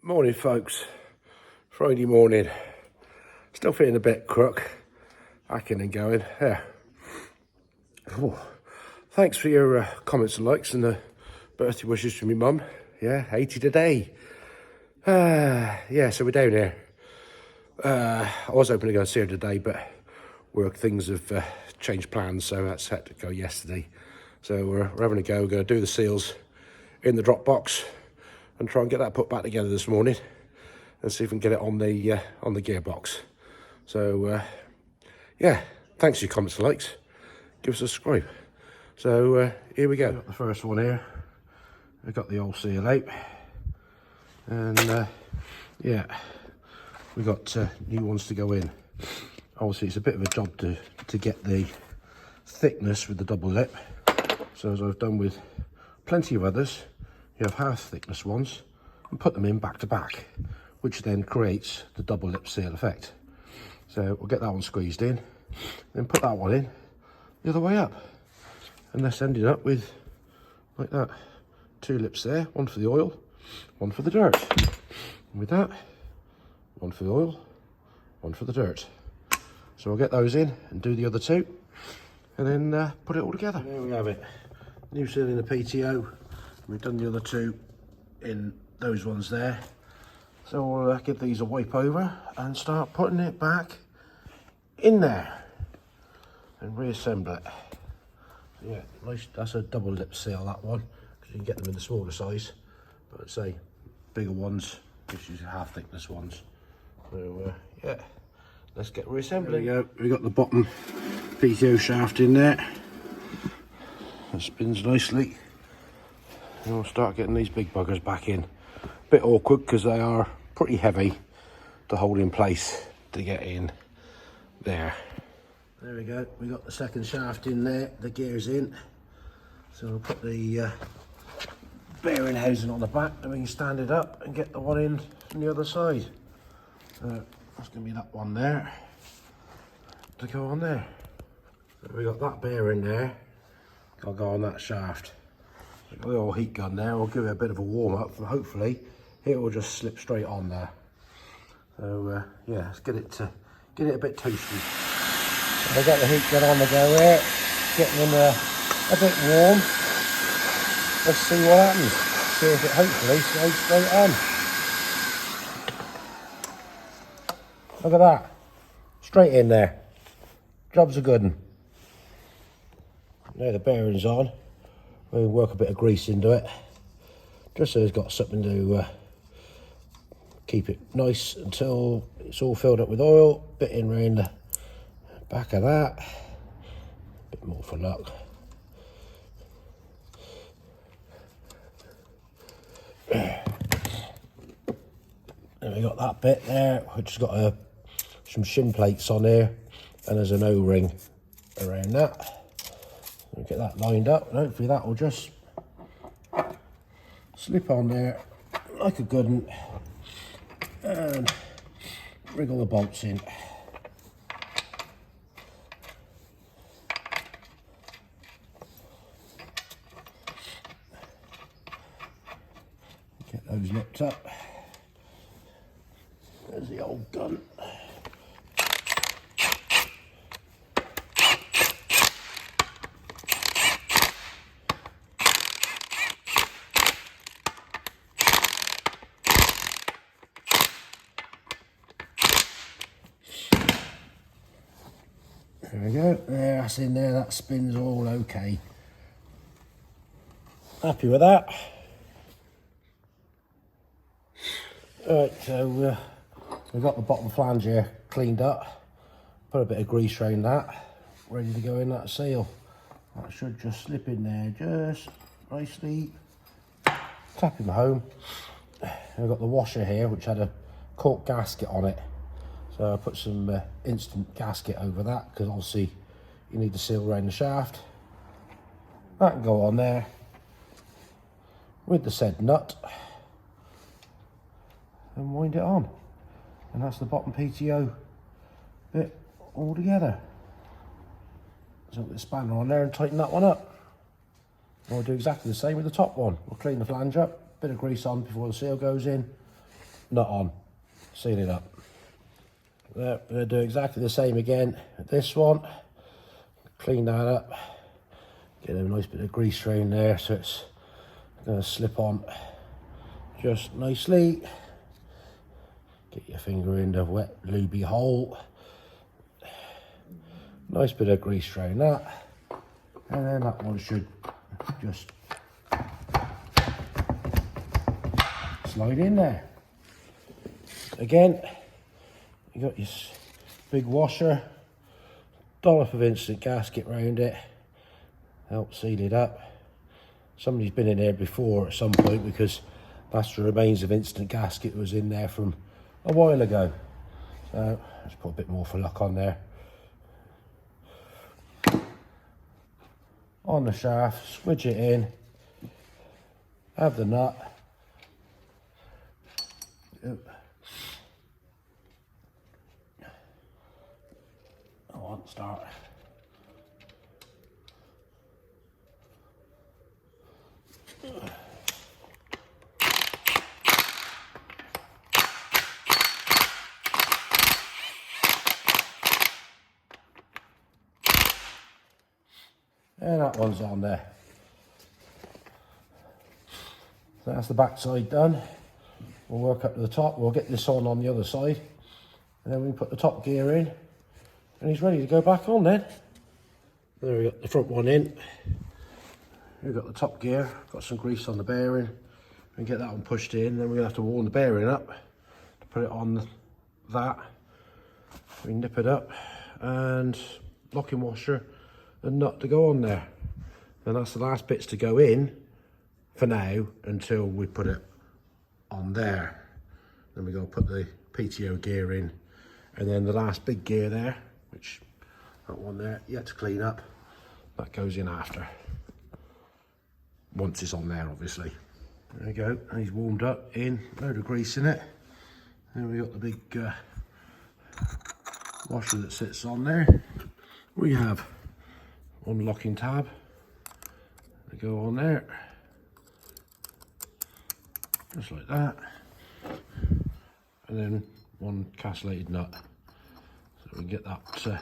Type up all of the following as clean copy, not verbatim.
Morning folks, Friday morning, still feeling a bit crook, hacking and going, yeah. Oh, thanks for your comments and likes and the birthday wishes from your mum, yeah, 80 today. Yeah, so we're down here. I was hoping to go and see her today, but work things have changed plans, so that's had to go yesterday. So we're having a go, we're going to do the seals in the drop box and try and get that put back together this morning and see if we can get it on the gearbox. So yeah, thanks for your comments and likes. Give us a subscribe. So here we go. Got the first one here. I got the old seal out, and yeah, we got new ones to go in. Obviously, it's a bit of a job to get the thickness with the double lip. So as I've done with plenty of others, you have half thickness ones and put them in back to back, which then creates the double lip seal effect. So we'll get that one squeezed in, then put that one in the other way up, and that's ending up with like that, two lips there, one for the oil, one for the dirt. And with that, one for the oil, one for the dirt. So we'll get those in and do the other two, and then put it all together. There we have it, new seal in the PTO. We've done the other two in those ones there. So we'll give these a wipe over and start putting it back in there and reassemble it. So yeah, nice, that's a double lip seal, that one, because you can get them in the smaller size. But I'd say bigger ones, gives you half thickness ones. So yeah, let's get reassembling. There we go, we got the bottom PTO shaft in there. It spins nicely. And we'll start getting these big buggers back in. Bit awkward because they are pretty heavy to hold in place to get in there. There we go, we got the second shaft in there, the gear's in. So we'll put the bearing housing on the back and we can stand it up and get the one in from the other side. So that's going to be that one there to go on there. So we got that bearing there, I'll go on that shaft. The old heat gun there, we'll give it a bit of a warm up and hopefully it will just slip straight on there. So yeah, let's get it a bit toasty. So I've got the heat gun on the go here, getting them a bit warm. Let's see what happens. See if it hopefully slides straight on. Look at that, straight in there. Job's a good one. Now the bearing's on. We'll work a bit of grease into it, just so it's got something to keep it nice until it's all filled up with oil. Bit in round the back of that, a bit more for luck. And we got that bit there, which has got some shin plates on here, and there's an O-ring around that. We'll get that lined up and hopefully that will just slip on there like a good one and wriggle the bolts in. Get those lipped up. There's the old gun. There we go, there, that's in there, that spins all okay. Happy with that. Alright, so we've got the bottom flange here cleaned up, put a bit of grease around that, ready to go in that seal. That should just slip in there just nicely, tapping home. We've got the washer here which had a cork gasket on it. So I put some instant gasket over that because obviously you need to seal around the shaft. That can go on there with the said nut and wind it on. And that's the bottom PTO bit all together. So put the spanner on there and tighten that one up. And we'll do exactly the same with the top one. We'll clean the flange up, bit of grease on before the seal goes in, nut on, seal it up. We're going to do exactly the same again with this one. Clean that up, get a nice bit of grease around there so it's going to slip on just nicely. Get your finger in the wet lubey hole. Nice bit of grease around that, and then that one should just slide in there. Again, you got your big washer, dollop of instant gasket round it, help seal it up. Somebody's been in there before at some point because that's the remains of instant gasket that was in there from a while ago. So let's put a bit more for luck on there. On the shaft, switch it in, have the nut. I won't start. And that one's on there. So that's the back side done. We'll work up to the top. We'll get this on the other side, and then we can put the top gear in, and he's ready to go back on then. There we got the front one in. We've got the top gear, got some grease on the bearing. We get that one pushed in, then we're gonna have to warm the bearing up to put it on that. We nip it up, and locking washer and nut to go on there. And that's the last bits to go in for now until we put it on there. Then we go put the PTO gear in, and then the last big gear there, which that one there, you have to clean up, that goes in after. Once it's on there, obviously. There we go, and he's warmed up in, load of grease in it. Then we got the big washer that sits on there. We have one locking tab to go on there, just like that, and then one castellated nut, so we can get that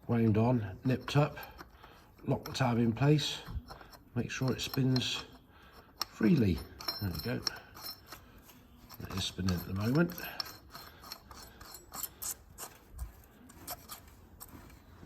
wound on, nipped up, lock the tab in place, make sure it spins freely. There we go, it is spinning at the moment.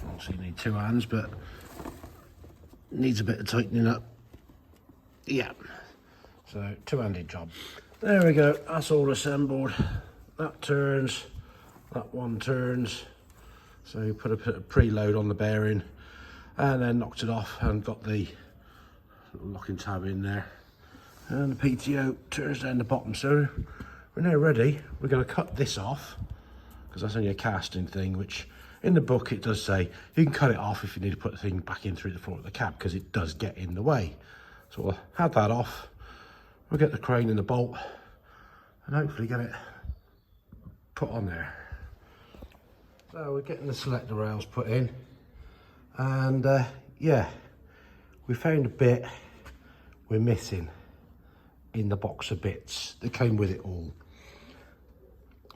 Obviously you need two hands, but needs a bit of tightening up. Yeah, so two-handed job. There we go, that's all assembled. That turns, that one turns. So you put a bit of preload on the bearing and then knocked it off and got the locking tab in there. And the PTO turns down the bottom. So we're now ready. We're going to cut this off because that's only a casting thing, which in the book it does say you can cut it off if you need to put the thing back in through the front of the cab because it does get in the way. So we'll have that off. We'll get the crane and the bolt and hopefully get it put on there. So we're getting the selector rails put in, and yeah, we found a bit we're missing in the box of bits that came with it all.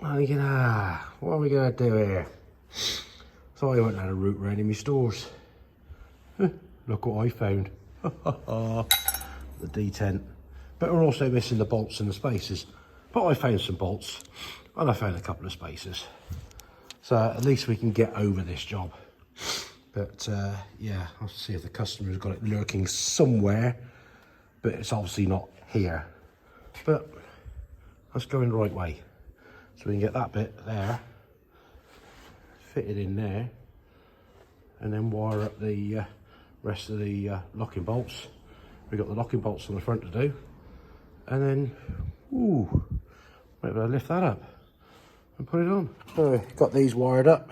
I'm thinking, what are we going to do here? So I went down a route around in my stores. Look what I found. The detent. But we're also missing the bolts and the spacers. But I found some bolts and I found a couple of spacers. So at least we can get over this job. But yeah, I'll see if the customer's got it lurking somewhere. But it's obviously not here. But that's going the right way. So we can get that bit there, fit it in there, and then wire up the rest of the locking bolts. We've got the locking bolts on the front to do. And then, ooh, maybe I'll lift that up and put it on. So got these wired up.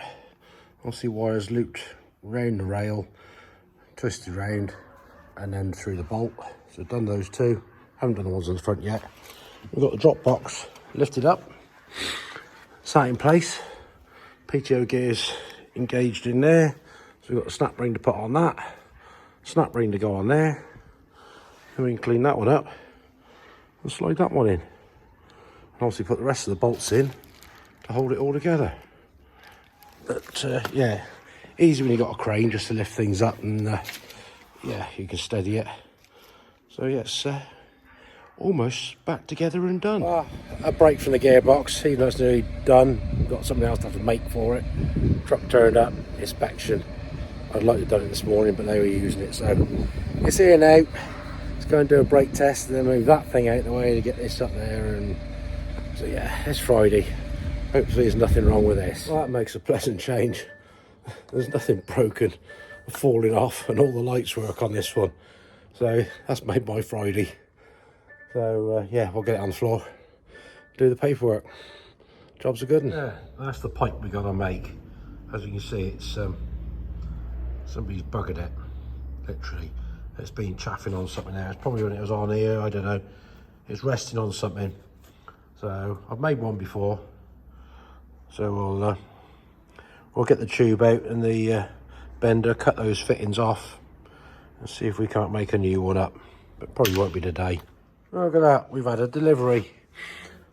Obviously wires looped round the rail, twisted round, and then through the bolt. So I've done those two. Haven't done the ones on the front yet. We've got the drop box lifted up, sat in place. PTO gears engaged in there. So we've got the snap ring to put on that, snap ring to go on there. And we can clean that one up and slide that one in. obviously put the rest of the bolts in to hold it all together. But yeah, easy when you've got a crane just to lift things up, and yeah, you can steady it. So yeah, it's almost back together and done. A break from the gearbox, even though it's nearly done. Got something else to have to make for it. Truck turned up, inspection. I'd like to have done it this morning, but they were using it, so it's here now. Let's go and do a brake test and then move that thing out of the way to get this up there. And so yeah, it's Friday. Hopefully there's nothing wrong with this. Well, that makes a pleasant change. There's nothing broken, falling off, and all the lights work on this one. So that's made my Friday. So yeah, we'll get it on the floor, do the paperwork. Job's a good one. Yeah, that's the pipe we got to make. As you can see, it's somebody's buggered it, literally. It's been chaffing on something there. It's probably when it was on here, I don't know. It's resting on something. So I've made one before. So we'll get the tube out and the bender, cut those fittings off, and see if we can't make a new one up. But probably won't be today. Look at that, we've had a delivery.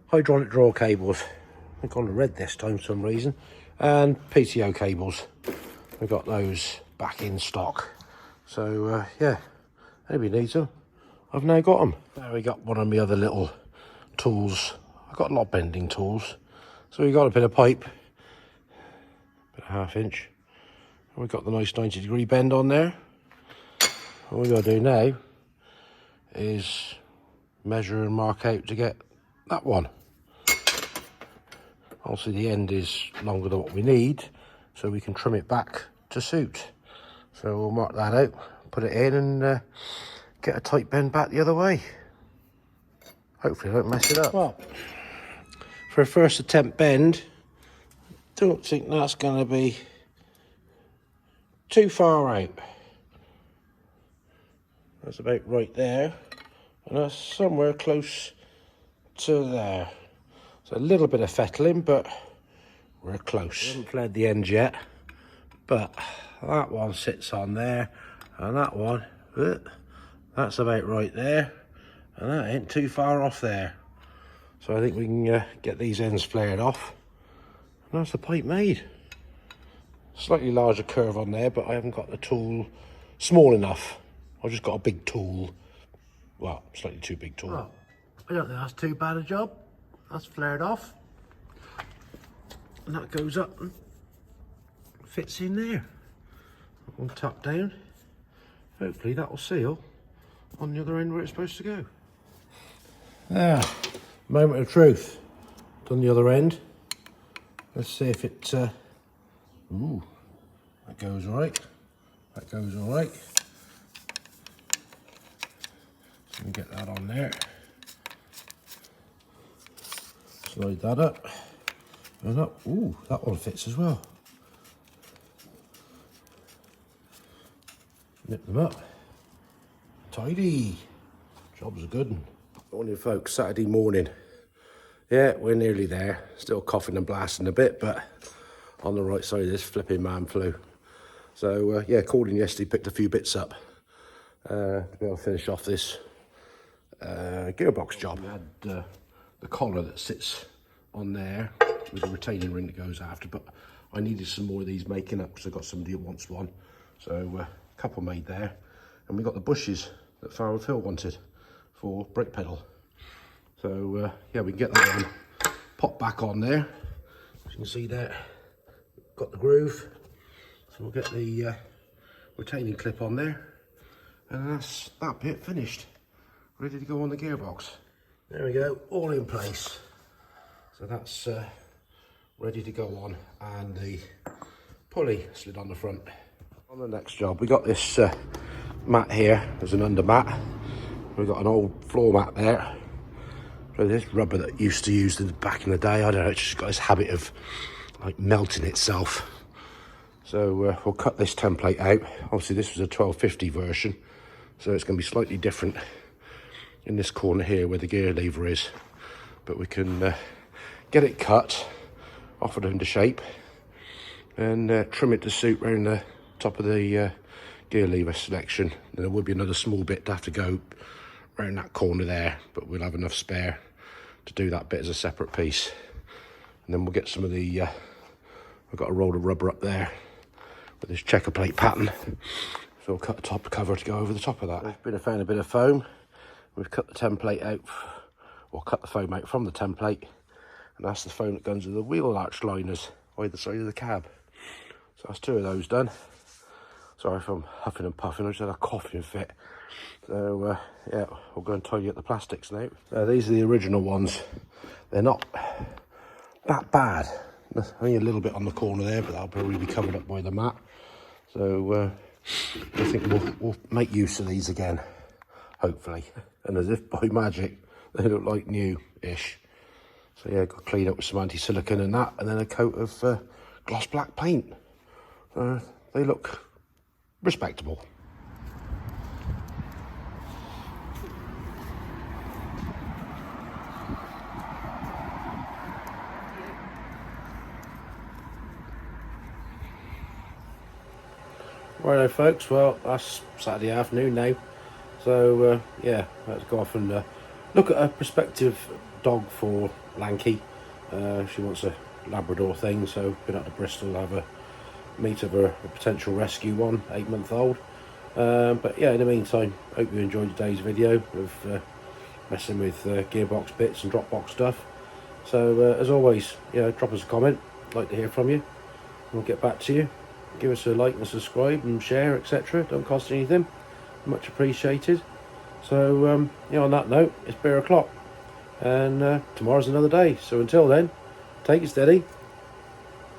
Hydraulic draw cables. They've gone to red this time for some reason. And PTO cables. We've got those back in stock. So yeah, anybody needs them, I've now got them. There we got one of my other little tools. I've got a lot of bending tools. So we got a bit of pipe, about a 1/2 inch. And we've got the nice 90-degree bend on there. All we got to do now is measure and mark out to get that one. Obviously the end is longer than what we need, so we can trim it back to suit. So we'll mark that out, put it in, and get a tight bend back the other way. Hopefully I don't mess it up. Well, for a first attempt bend, don't think that's going to be too far out. That's about right there, and that's somewhere close to there. So a little bit of fettling, but we're close. We haven't flared the end yet, but that one sits on there, and that one, that's about right there, and that ain't too far off there. So I think we can get these ends flared off, and that's the pipe made. Slightly larger curve on there, but I haven't got the tool small enough. I've just got a big tool, well, slightly too big tool. Well, I don't think that's too bad a job. That's flared off, and that goes up and fits in there. One tap down. Hopefully that will seal on the other end where it's supposed to go. There, moment of truth. Done the other end. Let's see if it. Ooh, that goes all right. That goes all right. So we get that on there. Slide that up and up. Ooh, that one fits as well. Nip them up. Tidy. Job's a good one. Morning folks, Saturday morning. Yeah, we're nearly there. Still coughing and blasting a bit, but on the right side of this flipping man flu. So yeah, called in yesterday, picked a few bits up to be able to finish off this gearbox job. We had the collar that sits on there with the retaining ring that goes after, but I needed some more of these making up because I got somebody who wants one. So a couple made there, and we got the bushes that Farrell Phil wanted for brake pedal. So yeah, we can get that one pop back on there. As you can see there, got the groove. So we'll get the retaining clip on there, and that's that bit finished, ready to go on the gearbox. There we go, all in place. So that's ready to go on, and the pulley slid on the front. On the next job, we got this mat here as an under mat. We've got an old floor mat there. So this rubber that used to use back in the day, I don't know, it's just got this habit of like melting itself. So we'll cut this template out. Obviously this was a 1250 version, so it's going to be slightly different in this corner here where the gear lever is, but we can get it cut, offer it into shape, and trim it to suit around the top of the gear lever selection. Then there would be another small bit to have to go around that corner there, but we'll have enough spare to do that bit as a separate piece. And then we'll get some of the, I've got a roll of rubber up there with this checker plate pattern. So we'll cut the top cover to go over the top of that. We've been found a bit of foam. We've cut the template out, or cut the foam out from the template. And that's the foam that goes with the wheel arch liners either side of the cab. So that's 2 of those done. Sorry if I'm huffing and puffing, I just had a coughing fit. So yeah, we'll go and tidy up the plastics now. These are the original ones. They're not that bad. There's only a little bit on the corner there, but that'll probably be covered up by the mat. So I think we'll make use of these again, hopefully. And as if by magic, they look like new-ish. So yeah, got to clean up with some anti-silicone and that, and then a coat of gloss black paint. They look respectable. Righto folks, well that's Saturday afternoon now, so yeah, let's go off and look at a prospective dog for Lanky. She wants a Labrador thing, so been up to Bristol to have a meet of a potential rescue one, 8-month-old. But yeah, in the meantime, hope you enjoyed today's video of messing with gearbox bits and Dropbox stuff. So as always, drop us a comment, like to hear from you. We'll get back to you. Give us a like and subscribe and share, etc. Don't cost anything. Much appreciated. So on that note, it's beer o'clock, and tomorrow's another day. So until then, take it steady.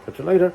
Catch you later.